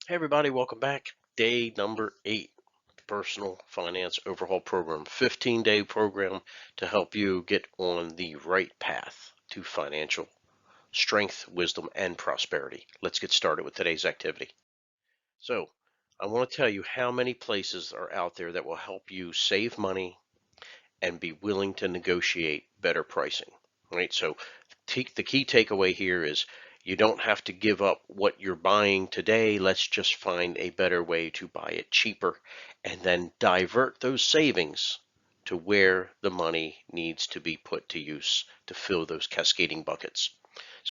Hey everybody, welcome back. Day number 8, Personal Finance Overhaul Program. 15-day program to help you get on the right path to financial strength, wisdom, and prosperity. Let's get started with today's activity. So, I want to tell you how many places are out there that will help you save money and be willing to negotiate better pricing. Right? So the key takeaway here is you don't have to give up what you're buying today. Let's just find a better way to buy it cheaper and then divert those savings to where the money needs to be put to use to fill those cascading buckets.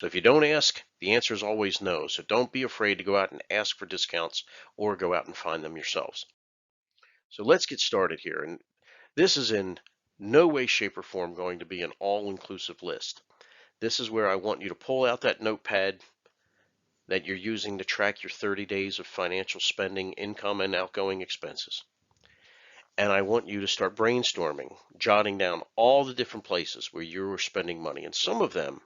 So if you don't ask, the answer is always no. So don't be afraid to go out and ask for discounts or go out and find them yourselves. So let's get started here. And this is in no way, shape, or form going to be an all-inclusive list. This is where I want you to pull out that notepad that you're using to track your 30 days of financial spending, income, and outgoing expenses. And I want you to start brainstorming, jotting down all the different places where you're spending money. And some of them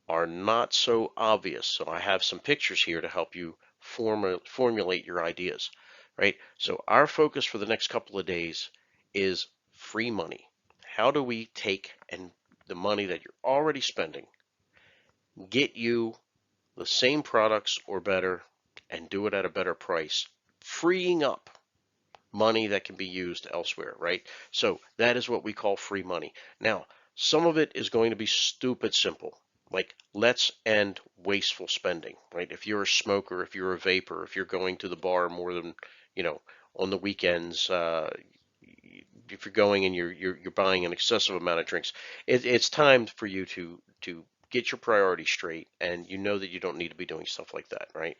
are not so obvious. So I have some pictures here to help you formulate your ideas, right? So our focus for the next couple of days is free money. How do we take and the money that you're already spending, get you the same products or better, and do it at a better price, freeing up money that can be used elsewhere, right? So that is what we call free money. Now, some of it is going to be stupid simple, like let's end wasteful spending, right? If you're a smoker, if you're a vapor, if you're going to the bar more than, you know, on the weekends, if you're going and you're buying an excessive amount of drinks, it's time for you to get your priorities straight, and you know that you don't need to be doing stuff like that, right?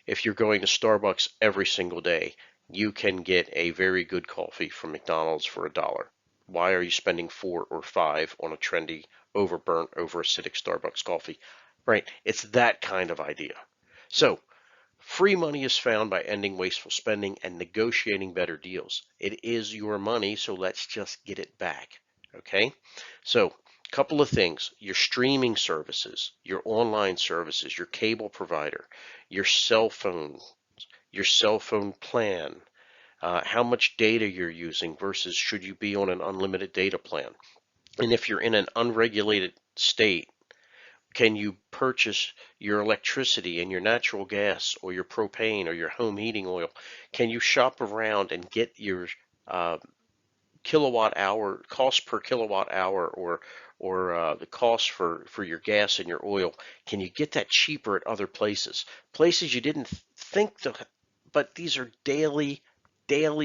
If you're going to Starbucks every single day, you can get a very good coffee from McDonald's for $1. Why are you spending 4 or 5 on a trendy, overburnt, over acidic Starbucks coffee? Right? It's that kind of idea. So free money is found by ending wasteful spending and negotiating better deals. It is your money, so let's just get it back. Okay? So, a couple of things: your streaming services, your online services, your cable provider, your your cell phone plan, how much data you're using versus should you be on an unlimited data plan. And if you're in an unregulated state, can you purchase your electricity and your natural gas or your propane or your home heating oil? Can you shop around and get your uh, kilowatt hour cost per kilowatt hour, or the cost for your gas and your oil? Can you get that cheaper at other places you didn't think to, but these are daily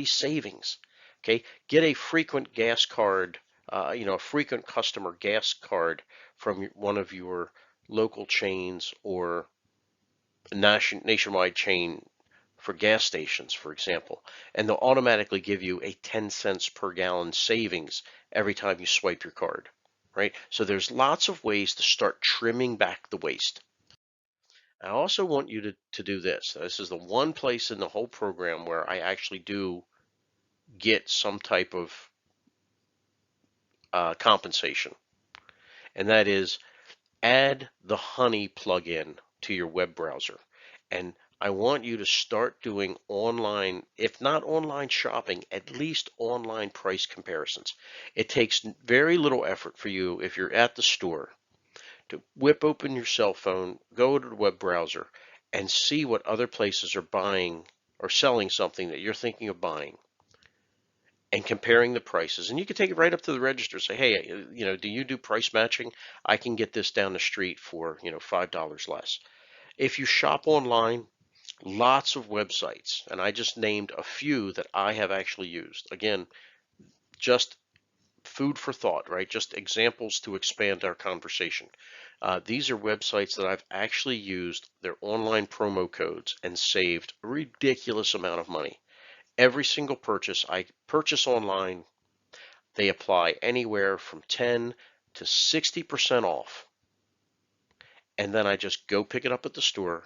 savings. Okay, get a frequent gas card, a frequent customer gas card from one of your local chains or nationwide chain for gas stations, for example, and they'll automatically give you a 10 cents per gallon savings every time you swipe your card, right? So there's lots of ways to start trimming back the waste. I also want you to do this. This is the one place in the whole program where I actually do get some type of compensation, and that is add the Honey plugin to your web browser. And I want you to start doing online, if not online shopping, at least online price comparisons. It takes very little effort for you if you're at the store to whip open your cell phone, go to the web browser, and see what other places are buying or selling something that you're thinking of buying, and comparing the prices. And you can take it right up to the register. Say, hey, do you do price matching? I can get this down the street for, $5 less. If you shop online, lots of websites, and I just named a few that I have actually used. Again, just food for thought, right? Just examples to expand our conversation. These are websites that I've actually used their online promo codes and saved a ridiculous amount of money. Every single purchase I purchase online, they apply anywhere from 10 to 60% off. And then I just go pick it up at the store,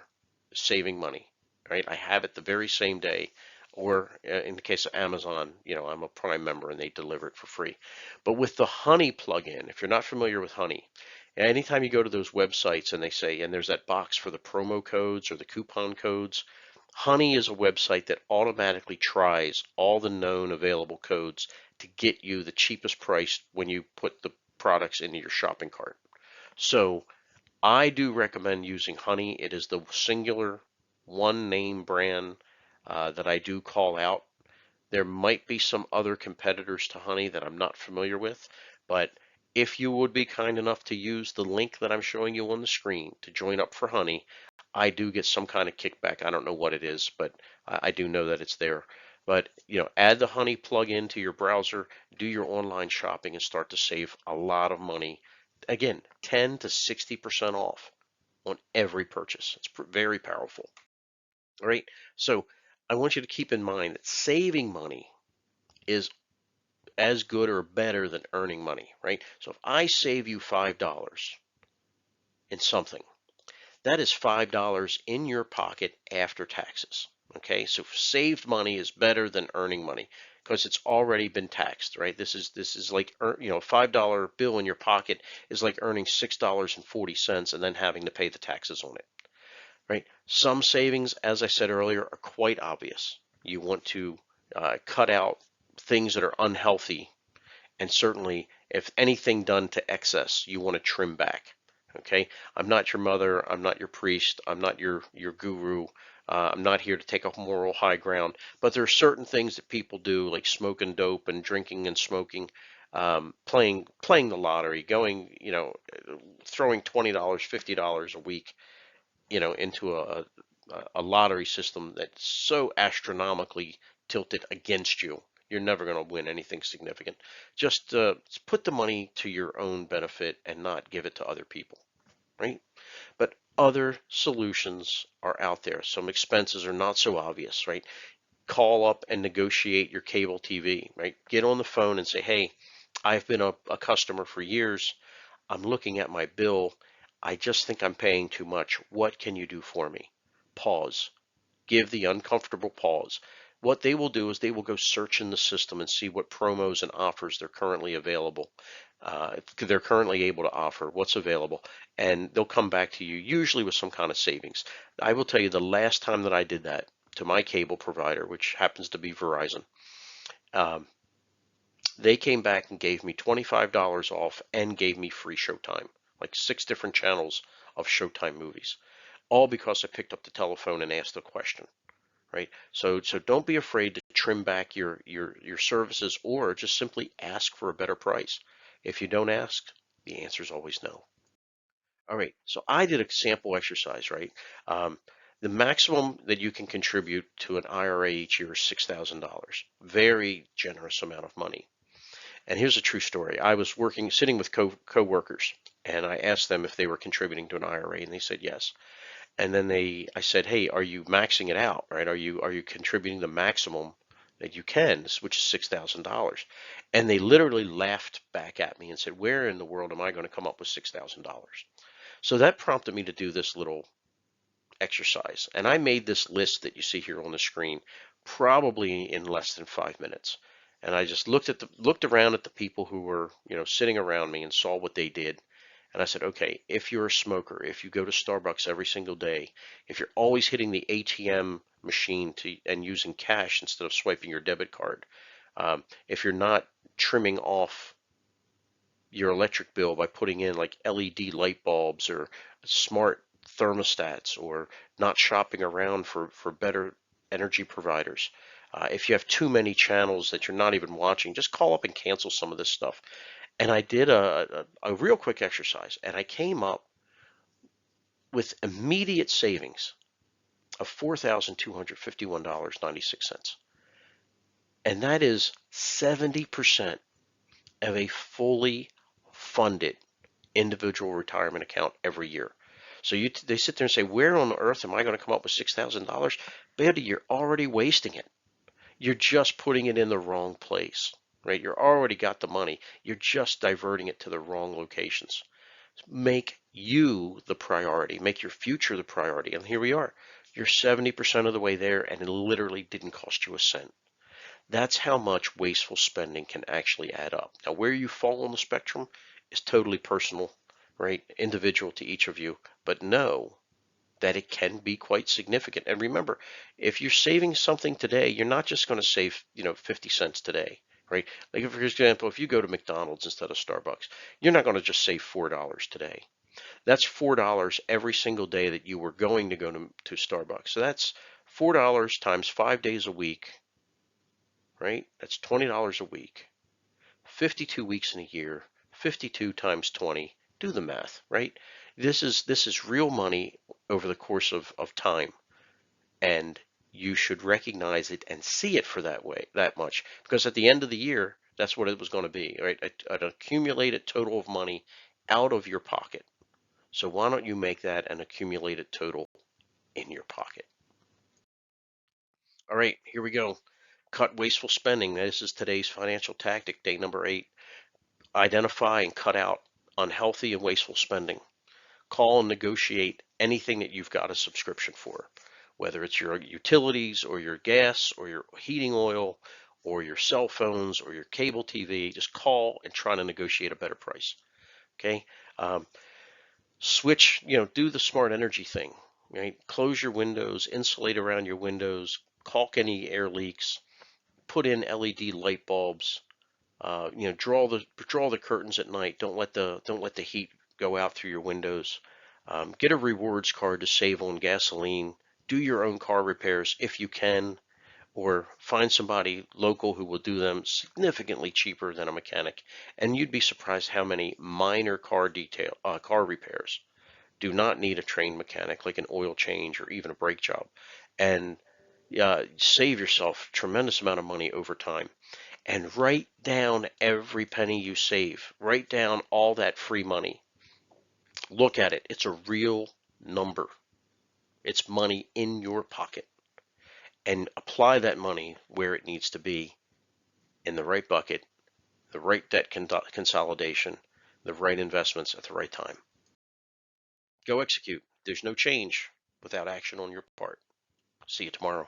saving money, right? I have it the very same day. Or in the case of Amazon, I'm a Prime member and they deliver it for free. But with the Honey plugin, if you're not familiar with Honey, anytime you go to those websites and they say, and there's that box for the promo codes or the coupon codes, Honey is a website that automatically tries all the known available codes to get you the cheapest price when you put the products into your shopping cart. So I do recommend using Honey. It is the singular one name brand that I do call out. There might be some other competitors to Honey that I'm not familiar with, but if you would be kind enough to use the link that I'm showing you on the screen to join up for Honey, I do get some kind of kickback. I don't know what it is, but I do know that it's there. But add the Honey plug-in to your browser, do your online shopping, and start to save a lot of money. Again, 10 to 60% off on every purchase. It's very powerful. All right. So I want you to keep in mind that saving money is as good or better than earning money, right? So if I save you $5 in something, that is $5 in your pocket after taxes. Okay, so saved money is better than earning money because it's already been taxed, right? This is like a $5 bill in your pocket is like earning $6.40 and then having to pay the taxes on it, right? Some savings, as I said earlier, are quite obvious. You want to cut out things that are unhealthy, and certainly if anything done to excess, you want to trim back. Okay, I'm not your mother, I'm not your priest, I'm not your guru. I'm not here to take a moral high ground, but there are certain things that people do, like smoking dope and drinking and smoking, playing the lottery, going, throwing $20, $50 a week, into a lottery system that's so astronomically tilted against you. You're never going to win anything significant. Just put the money to your own benefit and not give it to other people, right? But other solutions are out there. Some expenses are not so obvious, right? Call up and negotiate your cable TV, right? Get on the phone and say, hey, I've been a customer for years. I'm looking at my bill. I just think I'm paying too much. What can you do for me? Pause. Give the uncomfortable pause. What they will do is they will go search in the system and see what promos and offers they're currently available. They're currently able to offer what's available, and they'll come back to you usually with some kind of savings. I will tell you the last time that I did that to my cable provider, which happens to be Verizon, um, they came back and gave me $25 off and gave me free Showtime, like 6 different channels of Showtime movies, all because I picked up the telephone and asked a question, right? So don't be afraid to trim back your services or just simply ask for a better price. If you don't ask, the answer is always no. All right, so I did a sample exercise, right? Um, the maximum that you can contribute to an IRA each year is $6,000. Very generous amount of money. And here's a true story. I was sitting with co-workers, and I asked them if they were contributing to an IRA, and they said yes. And then I said, hey, are you maxing it out, right? Are you contributing the maximum that you can, which is $6,000? And they literally laughed back at me and said, where in the world am I going to come up with $6,000? So that prompted me to do this little exercise. And I made this list that you see here on the screen probably in less than 5 minutes. And I just looked around at the people who were, sitting around me and saw what they did. And I said, okay, if you're a smoker, if you go to Starbucks every single day, if you're always hitting the ATM machine and using cash instead of swiping your debit card, if you're not trimming off your electric bill by putting in like LED light bulbs or smart thermostats or not shopping around for better energy providers. If you have too many channels that you're not even watching, just call up and cancel some of this stuff. And I did a real quick exercise, and I came up with immediate savings of $4,251.96. And that is 70% of a fully funded individual retirement account every year. So they sit there and say, where on earth am I going to come up with $6,000? Betty, you're already wasting it. You're just putting it in the wrong place, right? You already got the money. You're just diverting it to the wrong locations. Make you the priority. Make your future the priority. And here we are. You're 70% of the way there, and it literally didn't cost you a cent. That's how much wasteful spending can actually add up. Now, where you fall on the spectrum is totally personal, right? Individual to each of you. But know that it can be quite significant. And remember, if you're saving something today, you're not just going to save, 50 cents today, right? Like, for example, if you go to McDonald's instead of Starbucks, you're not going to just save $4 today. That's $4 every single day that you were going to go to Starbucks. So that's $4 times 5 days a week, right? That's $20 a week, 52 weeks in a year, 52 times 20. Do the math, right? This is real money over the course of time, and you should recognize it and see it for that much, because at the end of the year, that's what it was going to be, right? An accumulated total of money out of your pocket. So why don't you make that an accumulated total in your pocket? All right, here we go. Cut wasteful spending. This is today's financial tactic, day number 8. Identify and cut out unhealthy and wasteful spending. Call and negotiate anything that you've got a subscription for, whether it's your utilities or your gas or your heating oil or your cell phones or your cable TV. Just call and try to negotiate a better price. Okay. Switch, do the smart energy thing, right? Close your windows, insulate around your windows, caulk any air leaks, put in LED light bulbs. Draw the curtains at night. Don't let the heat go out through your windows. Get a rewards card to save on gasoline. Do your own car repairs if you can, or find somebody local who will do them significantly cheaper than a mechanic. And you'd be surprised how many minor car repairs do not need a trained mechanic, like an oil change or even a brake job, and save yourself a tremendous amount of money over time. And write down every penny you save. Write down all that free money. Look at it. It's a real number. It's money in your pocket. And apply that money where it needs to be, in the right bucket, the right debt consolidation, the right investments at the right time. Go execute. There's no change without action on your part. See you tomorrow.